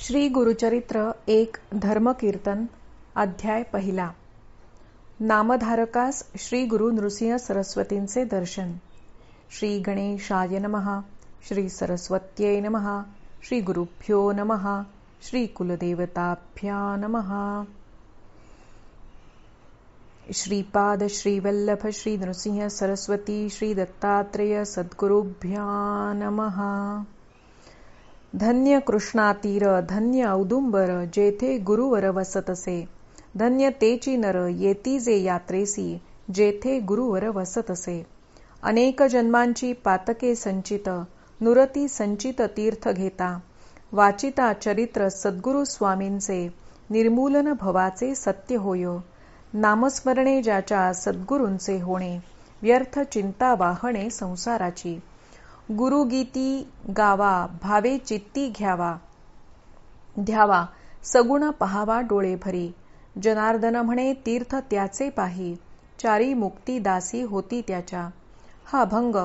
श्री गुरुचरित्र एक धर्मकीर्तन अध्याय पहिला. नामधारकास श्री गुरु नृसिंह सरस्वतींचे दर्शन. श्री गणेशाय नमः. श्री सरस्वत्यै नमः. श्री गुरुभ्यो नमः. श्री कुलदेवताभ्या नमः. श्रीपाद श्रीवल्लभ श्री नृसिंह सरस्वती श्री दत्तात्रेय सद्गुरुभ्या नमः. धन्य कृष्णातीर धन्य औदुंबर जेथे गुरुवर वसतसे. धन्य तेची नर येती जे यात्रेसी जेथे गुरुवर वसतसे. अनेक जन्मांची पातके संचित नुरती संचित तीर्थ घेता. वाचिता चरित्र सद्गुरु स्वामींचे निर्मूलन भवाचे सत्य होय. नामस्मरणे ज्याच्या सद्गुरूंचे होणे व्यर्थ चिंता वाहणे संसाराची. गुरुगीती गावा भावे चित्ती ध्यावा सगुण पहावा डोळे भरी. जनार्दन म्हणे तीर्थ त्याचे पाही चारी मुक्ती दासी होती त्याच्या. हा अभंग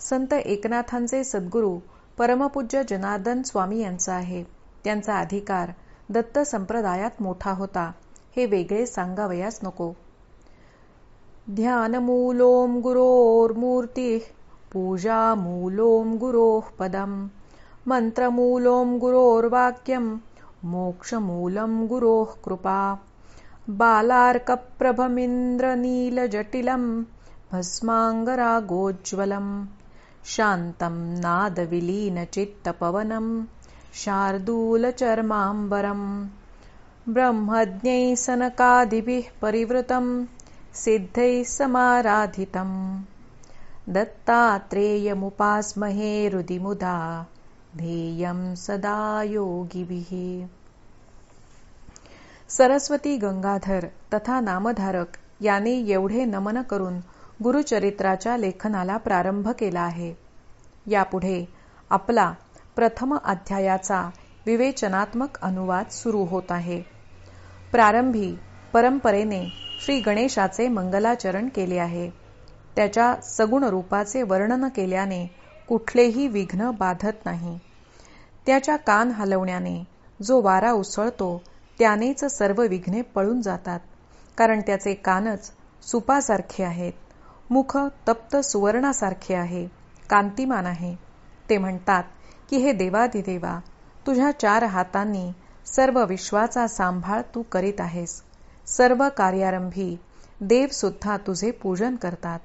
संत एकनाथांचे सद्गुरू परमपूज्य जनार्दन स्वामी यांचा आहे. त्यांचा अधिकार दत्त संप्रदायात मोठा होता हे वेगळे सांगावयास नको. ध्यानमूलोम गुरोर्मूर्ती पूजा मूलोम गुरोः पदम मंत्रमूलोम गुरोर्वाक्यम मोक्षमूलम गुरोः कृपा. बालार्कप्रभमिन्द्रनीलजटिलं भस्मांगरागोज्ज्वलं शान्तं नादविलीनचित्तपवनं शार्दूलचर्माम्बरं. ब्रह्मज्ञैः सनकादिभिः परिवृतं सिद्धैः समाराधितं. दत्तात्रेयमुपास्महे हृदि मुदा ध्येयं सदा योगिभिः. सरस्वती गंगाधर तथा नामधारक याने एवढे नमन करून गुरुचरित्राच्या लेखनाला प्रारंभ केला आहे. यापुढे आपला प्रथम अध्यायाचा विवेचनात्मक अनुवाद सुरू होत आहे. प्रारंभी परंपरेने श्री गणेशाचे मंगलाचरण केले आहे. त्याच्या सगुण रूपाचे वर्णन केल्याने कुठलेही विघ्न बाधत नाही. त्याच्या कान हलवण्याने जो वारा उसळतो त्यानेच सर्व विघ्ने पळून जातात. कारण त्याचे कानच सुपासारखे आहेत. मुख तप्त सुवर्णासारखे आहे, कांतिमान आहे. ते म्हणतात की हे देवाधिदेवा, तुझ्या 4 हातांनी सर्व विश्वाचा सांभाळ तू करीत आहेस. सर्व कार्यारंभी देव सुद्धा तुझे पूजन करतात.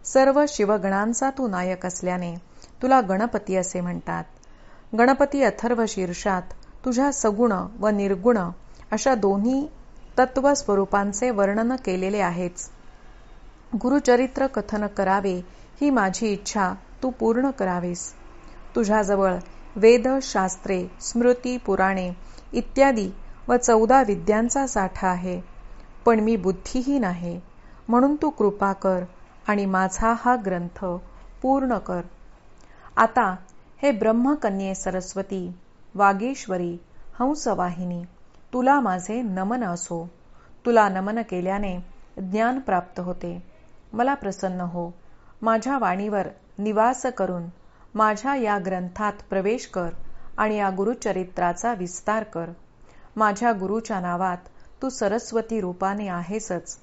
सर्व शिवगणांचा तू नायक असल्याने तुला गणपती असे म्हणतात. गणपती अथर्व शीर्षात तुझ्या सगुण व निर्गुण अशा दोन्ही तत्व स्वरूपांचे वर्णन केलेले आहेच. गुरुचरित्र कथन करावे ही माझी इच्छा तू पूर्ण करावेस. तुझ्याजवळ वेद, शास्त्रे, स्मृती, पुराणे इत्यादी व 14 विद्यांचा साठा आहे. पण मी बुद्धिहीन आहे, म्हणून तू कृपा कर आणि माझा हा ग्रंथ पूर्ण कर. आता हे ब्रह्मकन्ये सरस्वती, वागीश्वरी, हंसवाहिनी, तुला माझे नमन असो. तुला नमन केल्याने ज्ञान प्राप्त होते. मला प्रसन्न हो. माझ्या वाणीवर निवास करून माझ्या या ग्रंथात प्रवेश कर आणि या गुरुचरित्राचा विस्तार कर. माझ्या गुरुच्या नावात तू सरस्वती रूपाने आहेसच.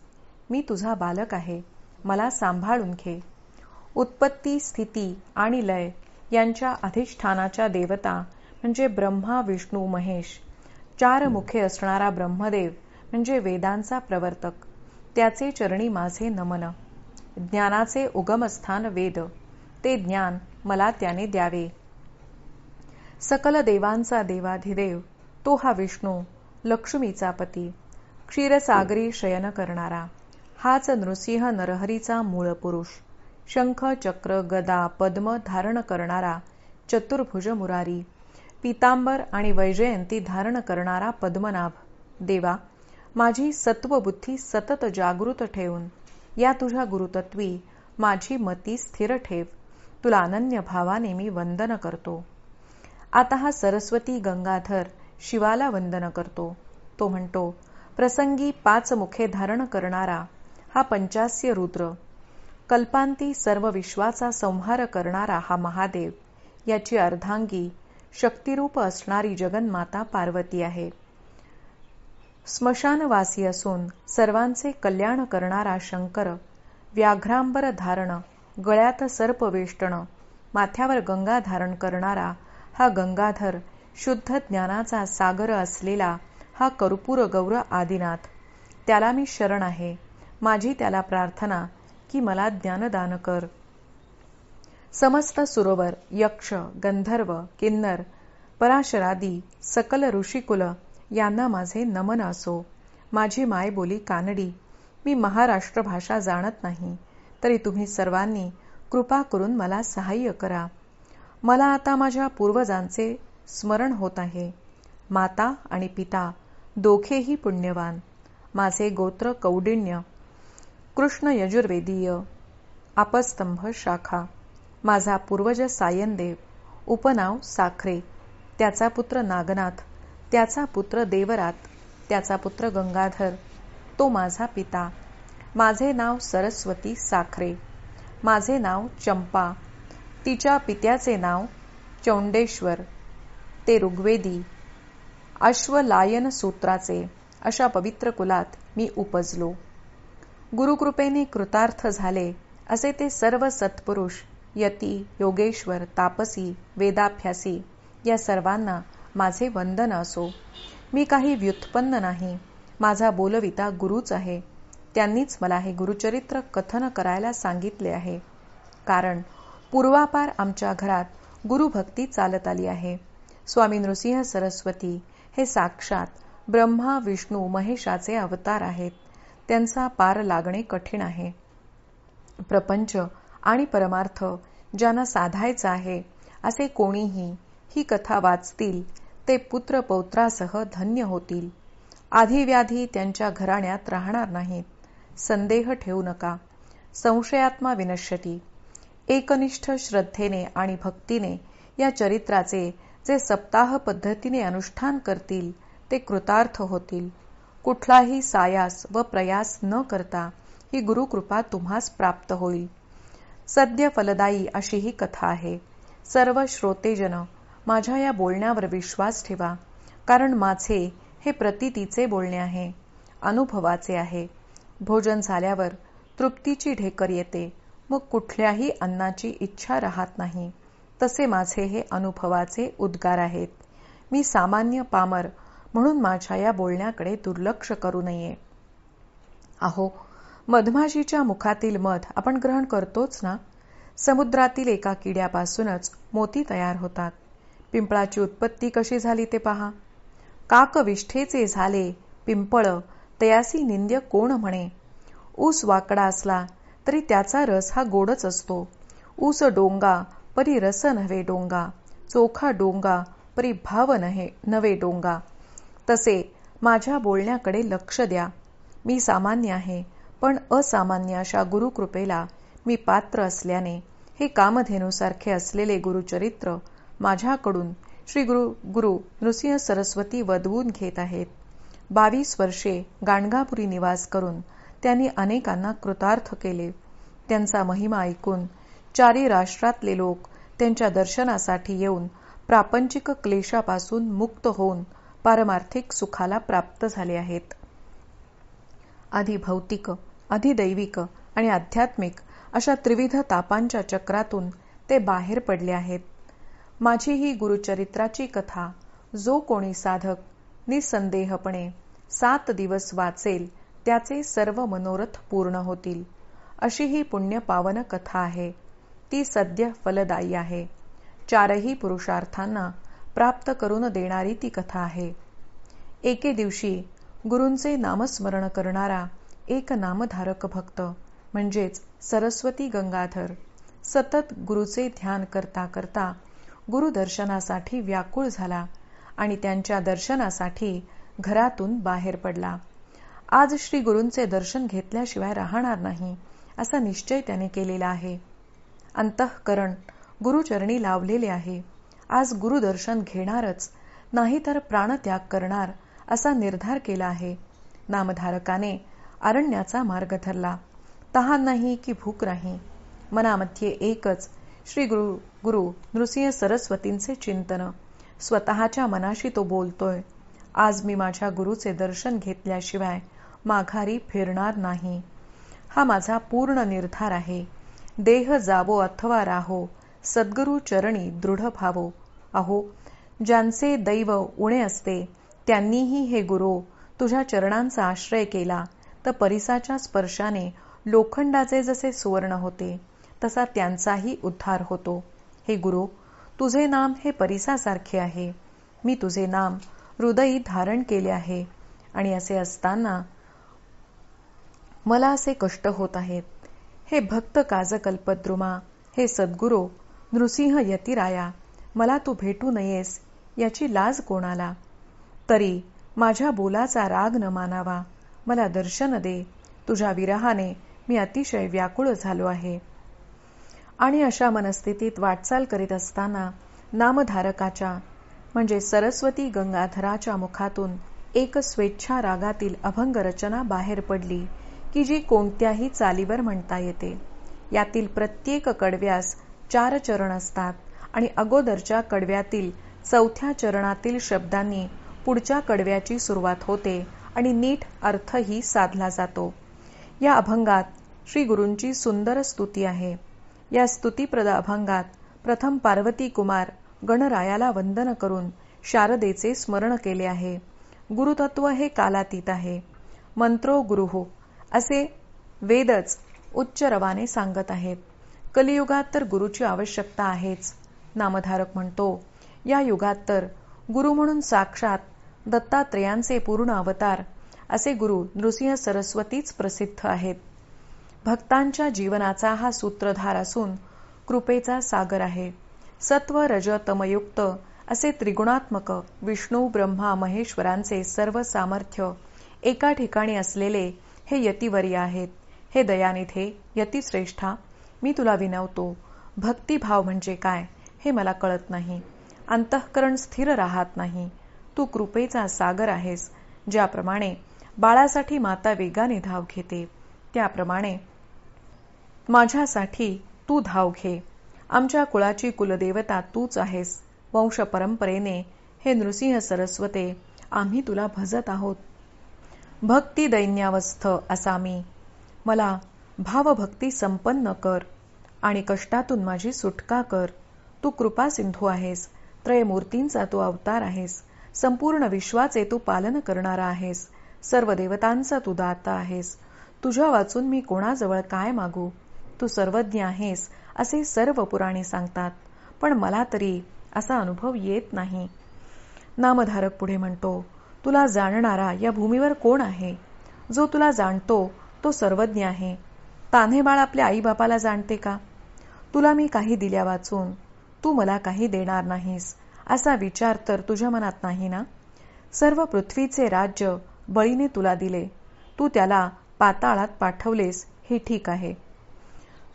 मी तुझा बालक आहे, मला सांभाळून घे. उत्पत्ती, स्थिती आणि लय यांच्या अधिष्ठानाच्या देवता म्हणजे ब्रह्मा, विष्णू, महेश. 4 मुखे असणारा ब्रह्मदेव म्हणजे वेदांचा प्रवर्तक. त्याचे चरणी माझे नमन. ज्ञानाचे उगमस्थान वेद, ते ज्ञान मला त्याने द्यावे. सकल देवांचा देवाधिदेव तो हा विष्णू, लक्ष्मीचा पती, क्षीरसागरी शयन करणारा. हाच नृसिंह नरहरीचा मूळ पुरुष. शंख, चक्र, गदा, पद्म धारण करणारा चतुर्भुज मुरारी. पीतांबर आणि वैजयंती धारण करणारा पद्मनाभ. देवा, माझी सत्वबुद्धी सतत जागृत ठेवून या तुझ्या गुरुतत्वी माझी मती स्थिर ठेव. तुला अनन्य भावाने मी वंदन करतो. आता हा सरस्वती गंगाधर शिवाला वंदन करतो. तो म्हणतो, प्रसंगी 5 मुखे धारण करणारा हा पंचास्य रुद्र, कल्पांती सर्व विश्वाचा संहार करणारा हा महादेव, याची अर्धांगी शक्तिरूप असणारी जगन्माता पार्वती आहे. स्मशानवासी असून सर्वांचे कल्याण करणारा शंकर, व्याघ्रांबर धारण, गळ्यात सर्पवेष्टन, माथ्यावर गंगा धारण करणारा हा गंगाधर, शुद्ध ज्ञानाचा सागर असलेला हा कर्पूर गौर आदिनाथ, त्याला मी शरण आहे. माझी त्याला प्रार्थना की मला ज्ञानदान कर. समस्त सुरवर, यक्ष, गंधर्व, किन्नर, पराशरादी सकल ऋषिकुल यांना माझे नमन असो. माझी मायबोली कानडी, मी महाराष्ट्र भाषा जाणत नाही, तरी तुम्ही सर्वांनी कृपा करून मला सहाय्य करा. मला आता माझ्या पूर्वजांचे स्मरण होत आहे. माता आणि पिता दोघेही पुण्यवान. माझे गोत्र कौंडिण्य, कृष्ण यजुर्वेदीय, आपस्तंभ शाखा. माझा पूर्वज सायनदेव, उपनाव साखरे, त्याचा पुत्र नागनाथ, त्याचा पुत्र देवरात, त्याचा पुत्र गंगाधर, तो माझा पिता. माझे नाव सरस्वती साखरे. माझे नाव चंपा, तिच्या पित्याचे नाव चौंडेश्वर, ते ऋग्वेदी अश्वलायन सूत्राचे. अशा पवित्र कुलात मी उपजलो. गुरुकृपेने कृतार्थ झाले असे ते सर्व सत्पुरुष, यती, योगेश्वर, तापसी, वेदाभ्यासी या सर्वांना माझे वंदन असो. मी काही व्युत्पन्न नाही. माझा बोलविता गुरुच आहे. त्यांनीच मला हे गुरुचरित्र कथन करायला सांगितले आहे. कारण पूर्वापार आमच्या घरात गुरुभक्ती चालत आली आहे. स्वामी नृसिंह सरस्वती हे साक्षात ब्रह्मा विष्णू महेशाचे अवतार आहेत. त्यांचा पार लागणे कठीण आहे. प्रपंच आणि परमार्थ ज्यांना साधायचा आहे असे कोणीही ही कथा वाचतील ते पुत्र पौत्रासह धन्य होतील. आधिव्याधी त्यांच्या घराण्यात राहणार नाहीत. संदेह ठेवू नका. संशयात्मा विनश्यती. एकनिष्ठ श्रद्धेने आणि भक्तीने या चरित्राचे जे सप्ताह पद्धतीने अनुष्ठान करतील ते कृतार्थ होतील. कुठलाही सायास व प्रयास न करता ही गुरुकृपा तुम्हास प्राप्त होईल. सद्य फलदायी अशी ही कथा आहे. सर्व श्रोतेजन माझ्या या बोलण्यावर विश्वास ठेवा. कारण माझे हे प्रतीतीचे बोलणे आहे, अनुभवाचे आहे. भोजन झाल्यावर तृप्तीची ढेकर येते, मग कुठल्याही अन्नाची इच्छा राहत नाही. तसे माझे हे अनुभवाचे उद्गार आहेत. मी सामान्य पामर म्हणून माझ्या या बोलण्याकडे दुर्लक्ष करू नये. अहो, मधमाशीच्या मुखातील मध आपण ग्रहण करतोच ना. समुद्रातील एका किड्यापासूनच मोती तयार होतात. पिंपळाची उत्पत्ती कशी झाली ते पहा. काकविष्ठेचे झाले पिंपळ, तयासी निंद्य कोण म्हणे. ऊस वाकडा असला तरी त्याचा रस हा गोडच असतो. ऊस डोंगा परी रस नव्हे डोंगा, चोखा डोंगा परी भाव नव्हे डोंगा. तसे माझ्या बोलण्याकडे लक्ष द्या. मी सामान्य आहे, पण असामान्य अशा गुरुकृपेला मी पात्र असल्याने हे कामधेनूसारखे असलेले गुरुचरित्र माझ्याकडून श्री गुरु नृसिंह सरस्वती वदवून घेत आहेत. 22 वर्षे गाणगापुरी निवास करून त्यांनी अनेकांना कृतार्थ केले. त्यांचा महिमा ऐकून चारी राष्ट्रातले लोक त्यांच्या दर्शनासाठी येऊन प्रापंचिक क्लेशापासून मुक्त होऊन पारमार्थिक सुखाला प्राप्त झाले आहेत. आधी भौतिक, अधिदैविक आणि आध्यात्मिक अशा त्रिविध तापांच्या चक्रातून ते बाहेर पडले आहेत. माझी ही गुरुचरित्राची कथा जो कोणी साधक निसंदेहपणे 7 दिवस वाचेल त्याचे सर्व मनोरथ पूर्ण होतील. अशी ही पुण्यपावन कथा आहे. ती सद्य फलदायी आहे. 4ही पुरुषार्थांना प्राप्त करून देणारी ती कथा आहे. एके दिवशी गुरूंचे नामस्मरण करणारा एक नामधारक भक्त म्हणजेच सरस्वती गंगाधर सतत गुरुचे ध्यान करता करता गुरुदर्शनासाठी व्याकुळ झाला आणि त्यांच्या दर्शनासाठी घरातून बाहेर पडला. आज श्री गुरूंचे दर्शन घेतल्याशिवाय राहणार नाही असा निश्चय त्याने केलेला आहे. अंतःकरण गुरुचरणी लावलेले आहे. आज गुरुदर्शन घेणारच, नाही तर प्राणत्याग करणार असा निर्धार केला आहे. नामधारकाने अरण्याचा मार्ग धरला. तहान नाही की भूक नाही. मनामध्ये एकच श्री गुरु नृसिंह सरस्वतींचे चिंतन. स्वतःच्या मनाशी तो बोलतोय, आज मी माझ्या गुरुचे दर्शन घेतल्याशिवाय माघारी फिरणार नाही. हा माझा पूर्ण निर्धार आहे. देह जावो अथवा राहो, सद्गुरु चरणी दृढ भावो. अहो, ज्यांचे दैव उणे असते त्यांनीही हे गुरो तुझ्या चरणांचा आश्रय केला तर परिसाच्या स्पर्शाने लोखंडाचे जसे सुवर्ण होते तसा त्यांचाही उद्धार होतो. हे गुरु, तुझे नाम हे परिसासारखे आहे. मी तुझे नाम हृदयी धारण केले आहे आणि असे असताना मला असे कष्ट होत आहेत. हे भक्त काजकल्पद्रुमा, हे सद्गुरो नृसिंह यतिराया, मला तू भेटू नयेस याची लाज कोणाला? तरी माझ्या बोलाचा राग न मानावा. मला दर्शन दे. तुझ्या विरहाने मी अतिशय व्याकुळ झालो आहे. आणि अशा मनस्थितीत वाटचाल करीत असताना नामधारकाच्या म्हणजे सरस्वती गंगाधराच्या मुखातून एक स्वेच्छा रागातील अभंग रचना बाहेर पडली की जी कोणत्याही चालीवर म्हणता येते. यातील प्रत्येक कडव्यास 4 चरण असतात आणि अगोदरच्या कडव्यातील 4थ्या चरणातील शब्दांनी पुढच्या कडव्याची सुरुवात होते आणि नीट अर्थही साधला जातो. या अभंगात श्री गुरूंची सुंदर स्तुती आहे. या स्तुतीप्रद अभंगात प्रथम पार्वती कुमार गणरायाला वंदन करून शारदेचे स्मरण केले आहे. गुरुतत्व हे कालातीत आहे. मंत्रो गुरुः असे वेदच उच्च रवाने सांगत आहेत. कलियुगात तर गुरुची आवश्यकता आहेच. नामधारक म्हणतो, या युगात तर गुरु म्हणून साक्षात दत्तात्रेयांचे पूर्ण अवतार असे गुरु नृसिंह सरस्वतीच प्रसिद्ध आहेत. भक्तांच्या जीवनाचा हा सूत्रधार असून कृपेचा सागर आहे. सत्व रज तमयुक्त असे त्रिगुणात्मक विष्णू ब्रह्मा महेश्वरांचे सर्व सामर्थ्य एका ठिकाणी असलेले हे यतिवर्य आहेत. हे दयानिधे यतिश्रेष्ठा, मी तुला विनवतो, भक्तिभाव म्हणजे काय हे मला कळत नाही. अंतःकरण स्थिर राहत नाही. तू कृपेचा सागर आहेस. ज्याप्रमाणे बाळासाठी माता वेगाने धाव घेते त्याप्रमाणे माझ्यासाठी तू धाव घे. आमच्या कुळाची कुलदेवता तूच आहेस. वंश परंपरेने हे नृसिंह सरस्वते आम्ही तुला भजत आहोत. भक्ती दैन्यावस्थ असा मी, मला भावभक्ती संपन्न कर आणि कष्टातून माझी सुटका कर. तू कृपा सिंधू आहेस. त्रयमूर्तींचा तू अवतार आहेस. संपूर्ण विश्वाचे तू पालन करणारा आहेस. सर्व देवतांचा तू दाता आहेस. तुझ्या वाचून मी कोणाजवळ काय मागू? तू सर्वज्ञ आहेस असे सर्व पुराणे सांगतात, पण मला तरी असा अनुभव येत नाही. नामधारक पुढे म्हणतो, तुला जाणणारा या भूमीवर कोण आहे? जो तुला जाणतो तो सर्वज्ञ आहे. तान्हे बाळ आपल्या आईबापाला जाणते का? तुला मी काही दिल्या वाचून तू मला काही देणार नाहीस असा विचार तर तुझ्या मनात नाही ना? सर्व पृथ्वीचे राज्य बळीने तुला दिले. तू त्याला पाताळात पाठवलेस हे ठीक आहे.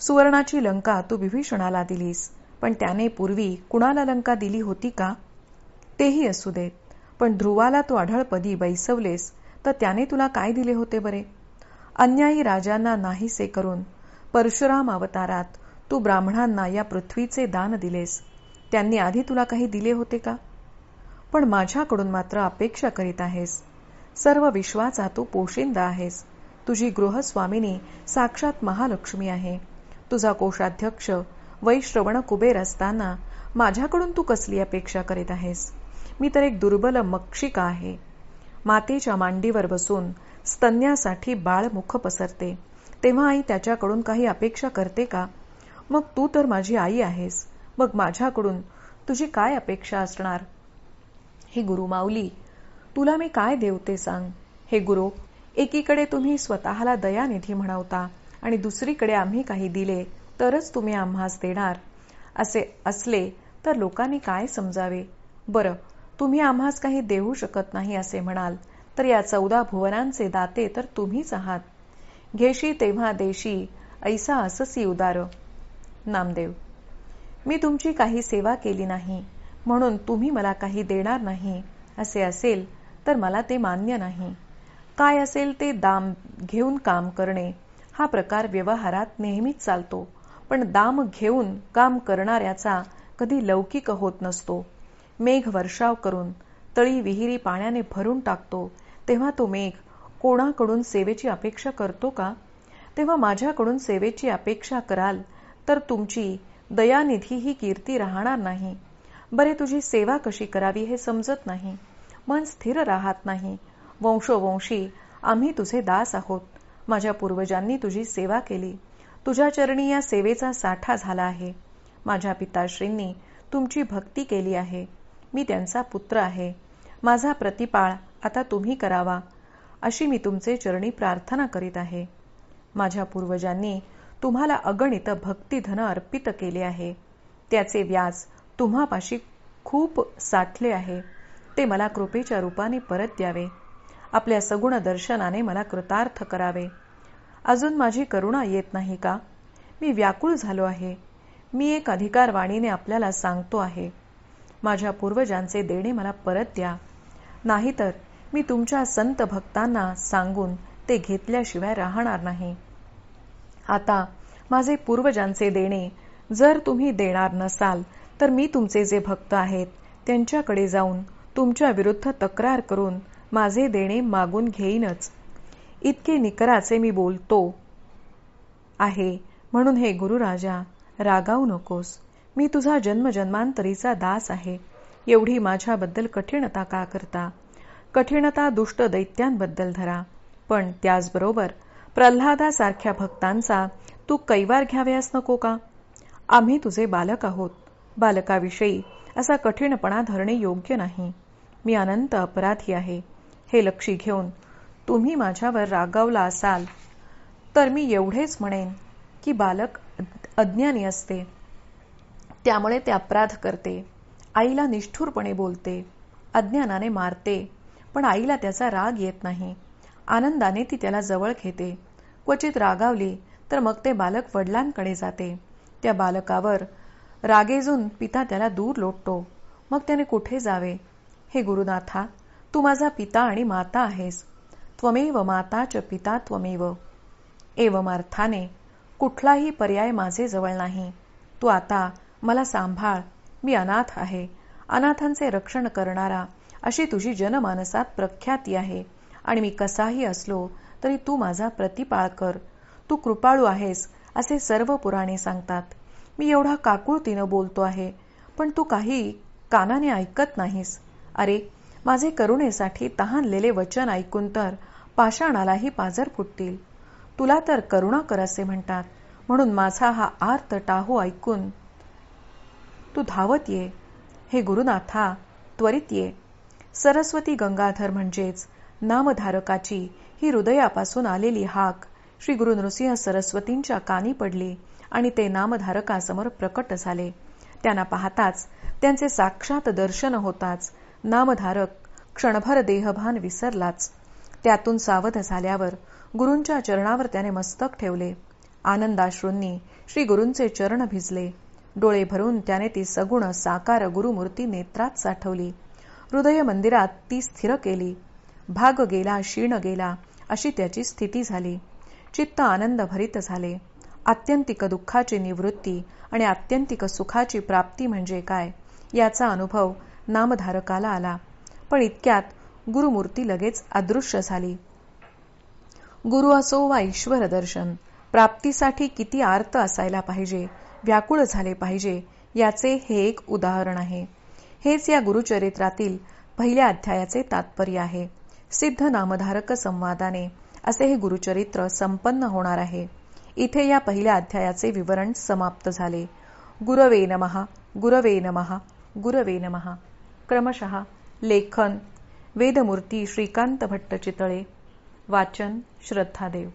सुवर्णाची लंका तू विभीषणाला दिलीस, पण त्याने पूर्वी कुणाला लंका दिली होती का? तेही असू देत, पण ध्रुवाला तू आढळपदी बैसवलेस तर त्याने तुला काय दिले होते बरे? अन्यायी राजांना नाहीसे करून परशुराम अवतारात तू ब्राह्मणांना या पृथ्वीचे दान दिलेस. त्यांनी आधी तुला काही दिले होते का? पण माझ्याकडून मात्र अपेक्षा करीत आहेस. सर्व विश्वाचा तू पोशिंदा आहेस. तुझी गृहस्वामिनी साक्षात महालक्ष्मी आहे. तुझा कोषाध्यक्ष वैश्रवण कुबेर असताना माझ्याकडून तू कसली अपेक्षा करीत आहेस? मी तर एक दुर्बल मक्षिका आहे. मातेच्या मांडीवर बसून स्तन्यासाठी बाळ मुख पसरते तेव्हा आई त्याच्याकडून काही अपेक्षा करते का? मग तू तर माझी आई आहेस. मग माझ्याकडून तुझी काय अपेक्षा असणार? हे गुरु माऊली, तुला मी काय देऊ ते सांग. हे गुरु, एकीकडे तुम्ही स्वतःला दयानिधी म्हणवता आणि दुसरीकडे आम्ही काही दिले तरच तुम्ही आम्हास देणार असे असले तर लोकांनी काय समजावे? बरं, तुम्ही आम्हास काही देऊ शकत नाही असे म्हणाल तर या 14 भुवनांचे दाते तर तुम्हीच आहात. घेशी तेव्हा देशी ऐसा अससी उदार. नामदेव, मी तुमची काही सेवा केली नाही म्हणून तुम्ही मला काही देणार नाही असे असेल तर मला ते मान्य नाही. काय असेल ते दाम घेऊन काम करणे हा प्रकार व्यवहारात नेहमीच चालतो, पण दाम घेऊन काम करणाऱ्याचा कधी लौकिक होत नसतो. मेघ वर्षाव करून तळी विहिरी पाण्याने भरून टाकतो, तेव्हा तो मेघ कोणाकडून सेवेची अपेक्षा करतो का? तेव्हा माझ्याकडून सेवेची अपेक्षा कराल तर तुमची दयानिधी ही कीर्ती राहणार नाही. बरे, तुझी सेवा कशी करावी हे समजत नाही. मन स्थिर राहत नाही. वंशोवंशी आम्ही तुझे दास आहोत. माझ्या पूर्वजांनी तुझी सेवा केली. तुझ्या चरणी या सेवेचा साठा झाला आहे. माझ्या पिताश्रींनी तुमची भक्ती केली आहे. मी त्यांचा पुत्र आहे. माझा प्रतिपाळ आता तुम्ही करावा, अशी मी तुमचे चरणी प्रार्थना करीत आहे. माझ्या पूर्वजांनी तुम्हाला अगणित भक्तिधन अर्पित केले आहे. त्याचे व्याज तुम्हापाशी खूप साठले आहे. ते मला कृपेच्या रूपाने परत द्यावे. आपल्या सगुण दर्शनाने मला कृतार्थ करावे. अजून माझी करुणा येत नाही का? मी व्याकुळ झालो आहे. मी एक अधिकारवाणीने आपल्याला सांगतो आहे. माझ्या पूर्वजांचे देणे मला परत द्या. नाहीतर मी तुमच्या संत भक्तांना सांगून ते घेतल्याशिवाय राहणार नाही. आता माझे पूर्वजांचे देणे जर तुम्ही देणार नसाल तर मी तुमचे जे भक्त आहेत त्यांच्याकडे जाऊन तुमच्या विरुद्ध तक्रार करून माझे देणे मागून घेईनच. इतके निकराचे मी बोलतो आहे, म्हणून हे गुरुराजा रागावू नकोस. मी तुझा जन्मजन्मांतरीचा दास आहे. एवढी माझ्याबद्दल कठीणता का करता? कठीणता दुष्ट दैत्यांबद्दल धरा, पण त्याचबरोबर प्रल्हादासारख्या भक्तांचा तू कैवार घ्यावयास नको का? आम्ही तुझे बालक आहोत. बालकाविषयी असा कठीणपणा धरणे योग्य नाही. मी अनंत अपराधी आहे. हे लक्षी घेऊन तुम्ही माझ्यावर रागावला असाल तर मी एवढेच म्हणेन की बालक अज्ञानी असते, त्यामुळे ते अपराध करते. आईला निष्ठुरपणे बोलते, अज्ञानाने मारते, पण आईला त्याचा राग येत नाही. आनंदाने ती त्याला जवळ घेते. क्वचित रागावली तर मग ते बालक वडिलांकडे जाते. त्या बालकावर रागेजून पिता त्याला दूर लोटतो. मग त्याने कुठे जावे? हे गुरुनाथा, तू माझा पिता आणि माता आहेस. त्वमेव माता च पिता त्वमेव. एवमार्थाने कुठलाही पर्याय माझे जवळ नाही. तू आता मला सांभाळ. मी अनाथ आहे. अनाथांचे रक्षण करणारा अशी तुझी जनमानसात प्रख्याती आहे. आणि मी कसाही असलो तरी तू माझा प्रतिपाळ कर. तू कृपाळू आहेस असे सर्व पुराणे सांगतात. मी एवढा काकुळतीनं बोलतो आहे, पण तू काही कानाने ऐकत नाहीस. अरे, माझे करुणेसाठी तहानलेले वचन ऐकून तर पाषाणालाही पाझर फुटतील. तुला तर करुणा कर असे म्हणतात, म्हणून माझा हा आर्त टाहू ऐकून तू धावत ये. हे गुरुनाथा, त्वरित ये. सरस्वती गंगाधर म्हणजेच नामधारकाची ही हृदयापासून आलेली हाक श्री गुरु नृसिंह सरस्वतींच्या कानी पडली आणि ते नामधारकासमोर प्रकट झाले. त्यांना पाहताच, त्यांचे साक्षात दर्शन होताच नामधारक क्षणभर देहभान विसरलाच. त्यातून सावध झाल्यावर गुरूंच्या चरणावर त्याने मस्तक ठेवले. आनंदाश्रूंनी श्री गुरूंचे चरण भिजले. डोळे भरून त्याने ती सगुण साकार गुरुमूर्ती नेत्रात साठवली. हृदय मंदिरात ती स्थिर केली. भाग गेला, क्षीण गेला अशी त्याची स्थिती झाली. चित्त आनंद भरित झाले. आत्यंतिक दुःखाची निवृत्ती आणि आत्यंतिक सुखाची प्राप्ती म्हणजे काय याचा अनुभव नामधारकाला आला. पण इतक्यात गुरुमूर्ती लगेच अदृश्य झाली. गुरु असो वा ईश्वर दर्शन प्राप्तीसाठी किती आर्त असायला पाहिजे, व्याकुळ झाले पाहिजे, याचे हे एक उदाहरण आहे. हेच या गुरुचरित्रातील पहिल्या अध्यायाचे तात्पर्य आहे. सिद्ध नामधारक संवादाने असे हे गुरुचरित्र संपन्न होणार आहे. इथे या पहिल्या अध्यायाचे विवरण समाप्त झाले. गुरवे नमः, गुरवे नमः, गुरवे नमः. क्रमशः लेखन वेदमूर्ती श्रीकांत भट्ट चितळे. वाचन श्रद्धादेव.